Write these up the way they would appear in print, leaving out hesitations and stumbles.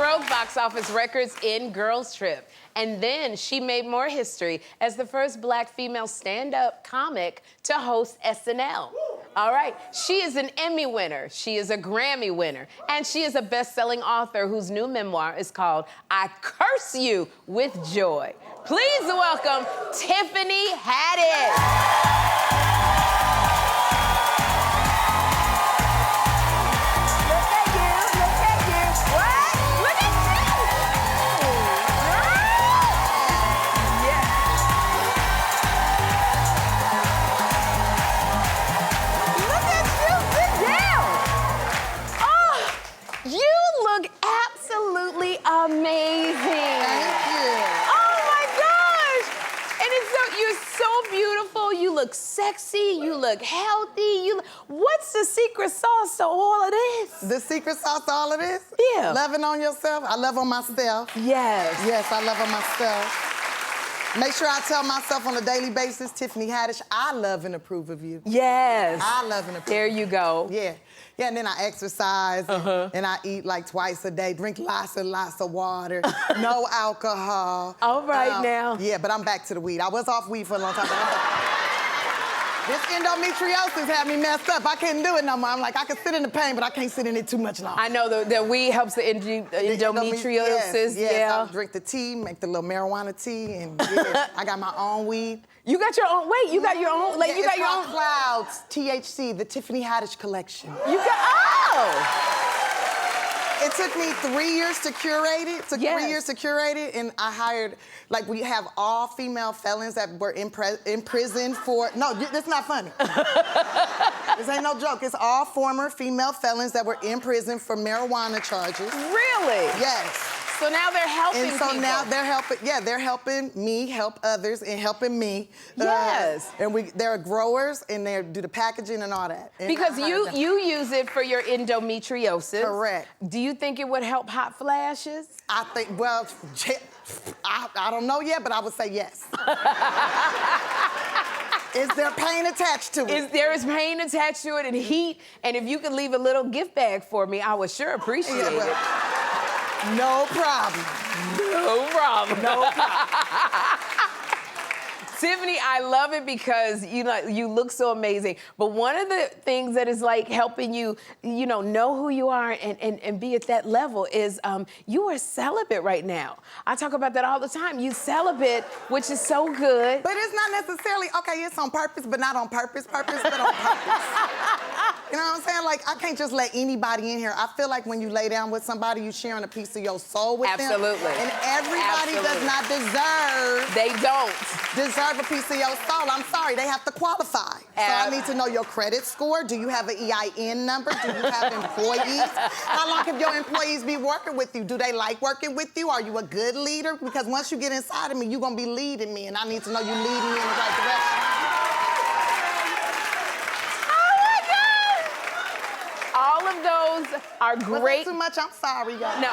broke box office records in Girls Trip. And then she made more history as the first Black female stand-up comic to host SNL. All right, she is an Emmy winner, she is a Grammy winner, and she is a best-selling author whose new memoir is called I Curse You with Joy. Please welcome Tiffany Haddish. Amazing. Thank you. Oh my gosh. And you're so beautiful. You look sexy. You look healthy. What's the secret sauce to all of this? The secret sauce to all of this? Yeah. Loving on yourself. I love on myself. Yes. Yes, I love on myself. Make sure I tell myself on a daily basis, Tiffany Haddish, I love and approve of you. Yes. I love and approve. There you go. Yeah. Yeah, and then I exercise, and I eat like twice a day, drink lots and lots of water, no alcohol. All right now. Yeah, but I'm back to the weed. I was off weed for a long time, but I'm back. This endometriosis had me messed up. I couldn't do it no more. I'm like, I can sit in the pain, but I can't sit in it too much longer. I know the weed helps the endometriosis. Yes, yeah. I'll drink the tea, make the little marijuana tea, and yeah, I got my own weed. You got your own, wait, you got your own, like, yeah, you got your own. Clouds, THC, the Tiffany Haddish collection. You got, oh! It took me 3 years to curate it. It took Yes. 3 years to curate it, and I hired, like, we have all female felons that were in prison for, no, that's not funny. This ain't no joke. It's all former female felons that were in prison for marijuana charges. Really? Yes. So now they're helping And so people. now they're helping, yeah, they're helping me help others and helping me. Yes. And they're growers and they do the packaging and all that. And because I you hired them. use it for your endometriosis. Correct. Do you think it would help hot flashes? I think, well, I don't know yet, but I would say yes. Is there pain attached to it? There is pain attached to it and heat, and if you could leave a little gift bag for me, I would sure appreciate it. No problem. No problem. No problem. Tiffany, I love it because you look so amazing. But one of the things that is like helping you, know who you are and be at that level is you are celibate right now. I talk about that all the time. You celibate, which is so good. But it's not necessarily, okay, it's on purpose, but not on purpose, but on purpose. You know what I'm saying? Like, I can't just let anybody in here. I feel like when you lay down with somebody, you're sharing a piece of your soul with them. Absolutely. And everybody does not deserve. They don't. Deserve a piece of your soul. I'm sorry, they have to qualify. So I need to know your credit score. Do you have an EIN number? Do you have employees? How long have your employees been working with you? Do they like working with you? Are you a good leader? Because once you get inside of me, you're gonna be leading me, and I need to know you leading me in the right direction. All of those are great. Was that too much? I'm sorry, y'all. No.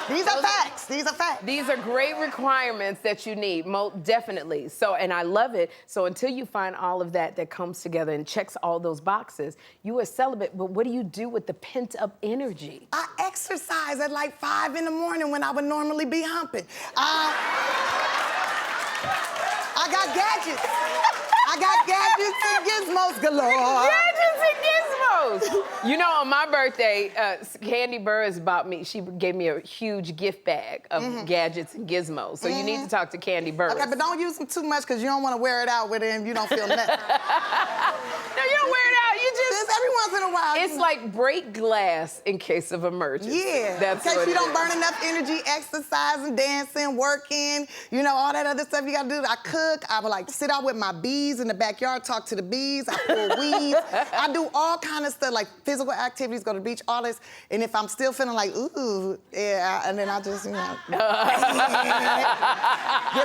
These are facts. These are facts. These are great requirements that you need, definitely. So, and I love it. So until you find all of that comes together and checks all those boxes, you are celibate, but what do you do with the pent-up energy? I exercise at like 5 in the morning when I would normally be humping. I got gadgets. I got gadgets and gizmos galore. Gadgets and gizmos. You know, on my birthday, Candy Burris bought me, she gave me a huge gift bag of gadgets and gizmos. So you need to talk to Candy Burris. Okay, but don't use them too much because you don't want to wear it out with it and you don't feel nothing. No, you don't wear it out. You just every once in a while. It's like break glass in case of emergency. Yeah. That's in case what you it don't is. burn enough energy, exercising, dancing, working, all that other stuff you got to do. I cook. I would like sit out with my bees in the backyard, talk to the bees. I pull weeds. I do all kind of stuff like physical activities, go to the beach, all this. And if I'm still feeling like, ooh, yeah, and then I just, get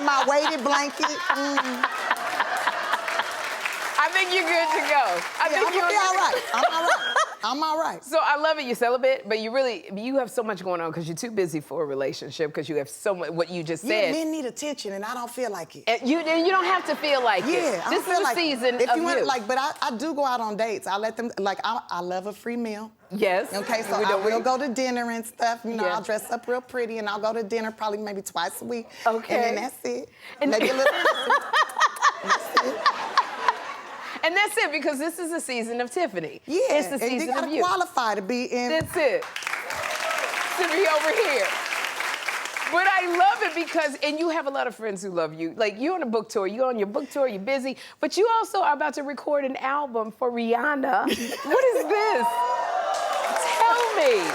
my weighted blanket. I think you're good to go. I think I'm gonna be all right. I'm all right. I'm all right. So I love it. You celibate, but you have so much going on because you're too busy for a relationship because you have so much, what you just said. Men need attention, and I don't feel like it. And you don't have to feel like it. Yeah, This is a season if of you want, you. like, but I do go out on dates. I let them, like, I love a free meal. Yes. Okay, so I will go to dinner and stuff. You know, I'll dress up real pretty, and I'll go to dinner probably maybe twice a week. Okay. And then that's it. And maybe a little. That's it. And that's it, because this is the season of Tiffany. Yeah, It's the season and you gotta of you. qualify to be in. That's it. To be over here. But I love it because, and you have a lot of friends who love you. Like, you're on a book tour, you're on your book tour, you're busy, but you also are about to record an album for Rihanna. What is this? Tell me.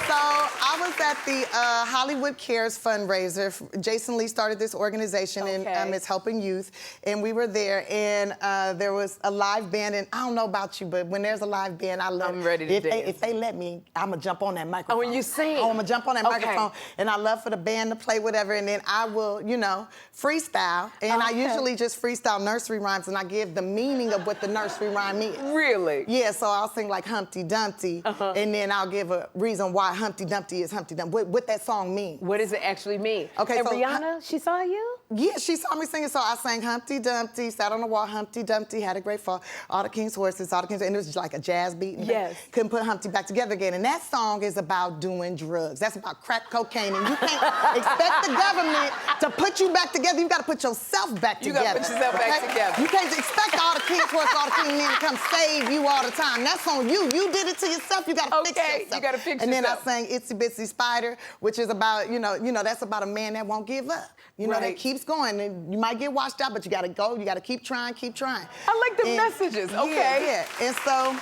So I was at the Hollywood Cares fundraiser. Jason Lee started this organization, and it's helping youth. And we were there, and there was a live band. And I don't know about you, but when there's a live band, I love. I'm ready to dance. If they let me, I'm gonna jump on that microphone. Oh, when you sing. Oh, I'm gonna jump on that microphone, and I love for the band to play whatever, and then I will, you know, freestyle. And I usually just freestyle nursery rhymes, and I give the meaning of what the nursery rhyme is. Really? Yeah. So I'll sing like Humpty Dumpty, and then I'll give a reason why Humpty Dumpty is Humpty Dumpty. What that song means. What does it actually mean? Okay, and so Rihanna, she saw you? Yeah, she saw me singing, so I sang Humpty Dumpty, sat on the wall, Humpty Dumpty, had a great fall, all the king's horses, all the king's, and it was like a jazz beat. And yes. Couldn't put Humpty back together again. And that song is about doing drugs. That's about crack cocaine, and you can't expect the government to put you back together. You gotta put yourself back together. You gotta put yourself back together. You can't expect all the king's horses, all the king's men to come save you all the time. That's on you. You did it to yourself, you gotta fix yourself. You gotta fix and yourself. And then I sang Itsy Bitsy Spider, which is about, you know, that's about a man that won't give up. You know, that keeps going. And you might get washed out, but you gotta go. You gotta keep trying, keep trying. I like the messages. Okay. Yeah. And so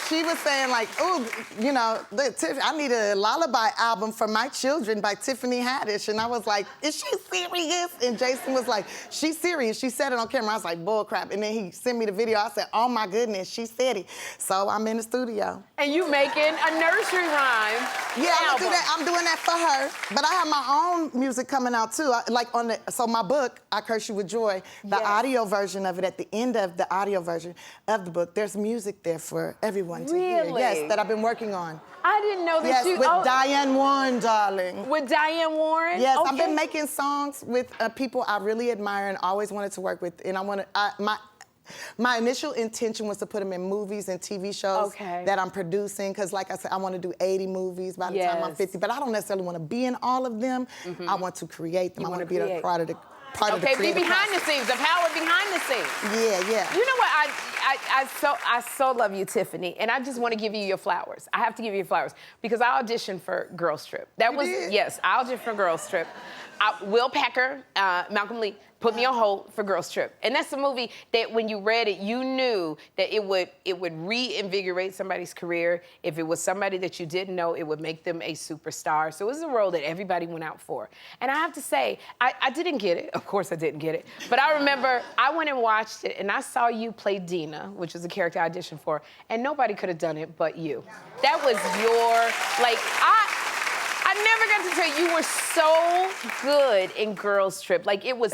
she was saying, like, oh, you know, I need a lullaby album for my children by Tiffany Haddish. And I was like, is she serious? And Jason was like, she's serious. She said it on camera. I was like, bull crap. And then he sent me the video. I said, oh my goodness, she said it. So I'm in the studio. And you making a nursery rhyme Yeah, album. I'm doing that for her. But I have my own music coming out too. So my book, I Curse You With Joy, the audio version of it, at the end of the audio version of the book, there's music there for everyone to hear. Yes, that I've been working on. I didn't know that you... Yes, with Diane Warren, darling. With Diane Warren? Yes, okay. I've been making songs with people I really admire and always wanted to work with. And my initial intention was to put them in movies and TV shows that I'm producing, because like I said, I want to do 80 movies by the time I'm 50, but I don't necessarily want to be in all of them. I want to create them. I want to be a part of the be behind the scenes, the power behind the scenes. Yeah. You know what? I so love you, Tiffany, and I just want to give you your flowers. I have to give you your flowers because I auditioned for Girls Trip. Yes, I auditioned for Girls Trip. Will Packer, Malcolm Lee, put me on hold for Girls Trip. And that's a movie that when you read it, you knew that it would reinvigorate somebody's career. If it was somebody that you didn't know, it would make them a superstar. So it was a role that everybody went out for. And I have to say, I didn't get it. Of course I didn't get it. But I remember I went and watched it, and I saw you play Dina, which is a character I auditioned for, and nobody could have done it but you. That was I never got to tell you, you were so good in Girls Trip. Like it was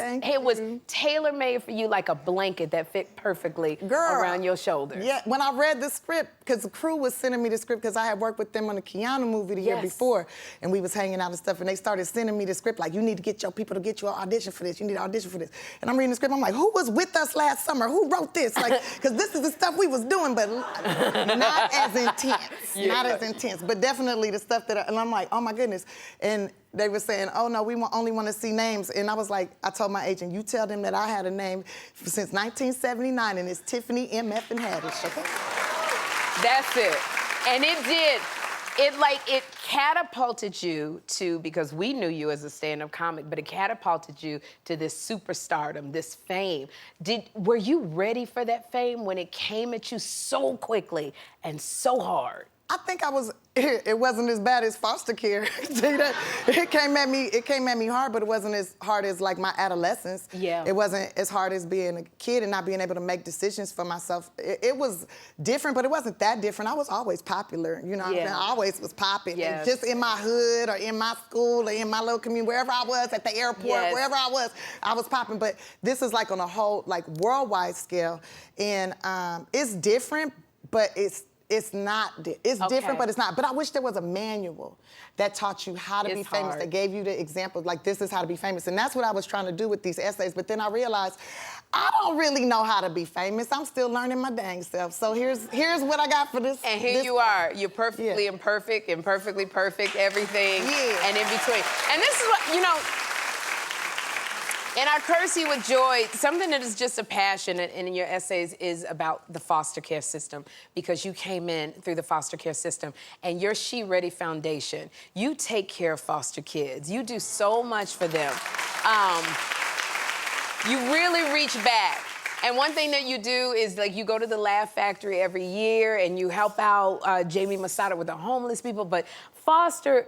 tailor-made for you, like a blanket that fit perfectly around your shoulders. Yeah, when I read the script, because the crew was sending me the script, because I had worked with them on the Keanu movie the year before, and we was hanging out and stuff, and they started sending me the script, like, you need to get your people to get you an audition for this, you need to audition for this. And I'm reading the script, I'm like, who was with us last summer? Who wrote this? Like, because this is the stuff we was doing, but not as intense. Not as intense, but definitely the stuff and I'm like, oh my goodness. And they were saying, oh no, we only want to see names. And I was like, I told my agent, you tell them that I had a name since 1979, and it's Tiffany M.F. and Haddish, okay? That's it. And it did. It catapulted you to, because we knew you as a stand-up comic, but it catapulted you to this superstardom, this fame. Were you ready for that fame when it came at you so quickly and so hard? I think it wasn't as bad as foster care. It came at me hard, but it wasn't as hard as like my adolescence. Yeah. It wasn't as hard as being a kid and not being able to make decisions for myself. It was different, but it wasn't that different. I was always popular, you know what I'm saying? I always was popping. Yes. Just in my hood or in my school or in my little community, wherever I was, at the airport, wherever I was popping. But this is like on a whole, like, worldwide scale. And it's different, but It's not. It's different, but it's not. But I wish there was a manual that taught you how to be famous, that gave you the example, like this is how to be famous. And that's what I was trying to do with these essays. But then I realized I don't really know how to be famous. I'm still learning my dang self. So here's what I got for this. And here you are. You're perfectly imperfect and perfectly perfect, everything and in between. And this is what, you know, in our Curse You with Joy, something that is just a passion in your essays is about the foster care system, because you came in through the foster care system and your She Ready Foundation, you take care of foster kids. You do so much for them. You really reach back. And one thing that you do is, like, you go to the Laugh Factory every year and you help out Jamie Masada with the homeless people, but foster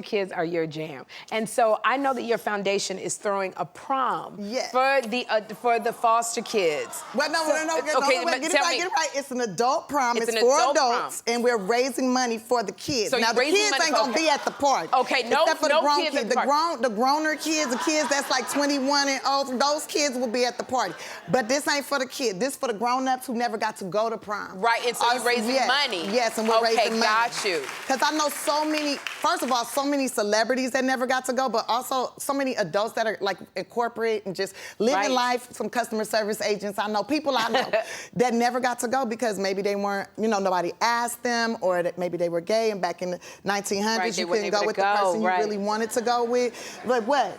kids are your jam. And so I know that your foundation is throwing a prom for the foster kids. Well, no, get it right. It's an adult prom. It's for adults, and we're raising money for the kids. So now, the kids ain't gonna be at the party. Okay, except for the grown kids kids. The growner kids, the kids that's like 21 and over, those kids will be at the party. But this ain't for the kids. This for the grown-ups who never got to go to prom. Right, and so you're raising money. Yes, and we're raising money. Okay, got you. Because I know so many, first of all, so many celebrities that never got to go, but also so many adults that are like incorporate and just living life, some customer service agents I know, people I know that never got to go because maybe they weren't, you know, nobody asked them, or that maybe they were gay, and back in the 1900s you couldn't go with the person you really wanted to go with. But what?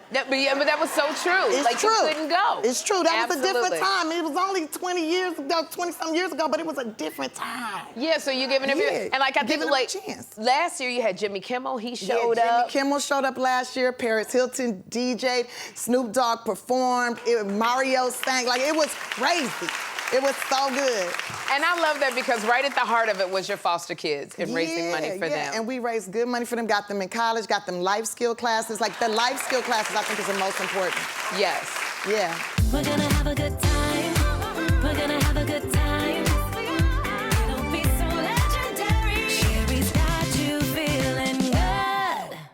But that was so true. It's true. You couldn't go. It's true. That was a different time. It was only 20 years ago, 20-some years ago, but it was a different time. Yeah, so you're giving everyone, and like I think like a chance. Last year you had Jimmy Kimmel, he showed up. Jimmy Kimmel showed up last year, Paris Hilton DJ'd, Snoop Dogg performed, Mario sang, like it was crazy. It was so good. And I love that because right at the heart of it was your foster kids and raising money for them. And we raised good money for them, got them in college, got them life skill classes. Like the life skill classes I think is the most important. Yes. Yeah. We're gonna have a good time.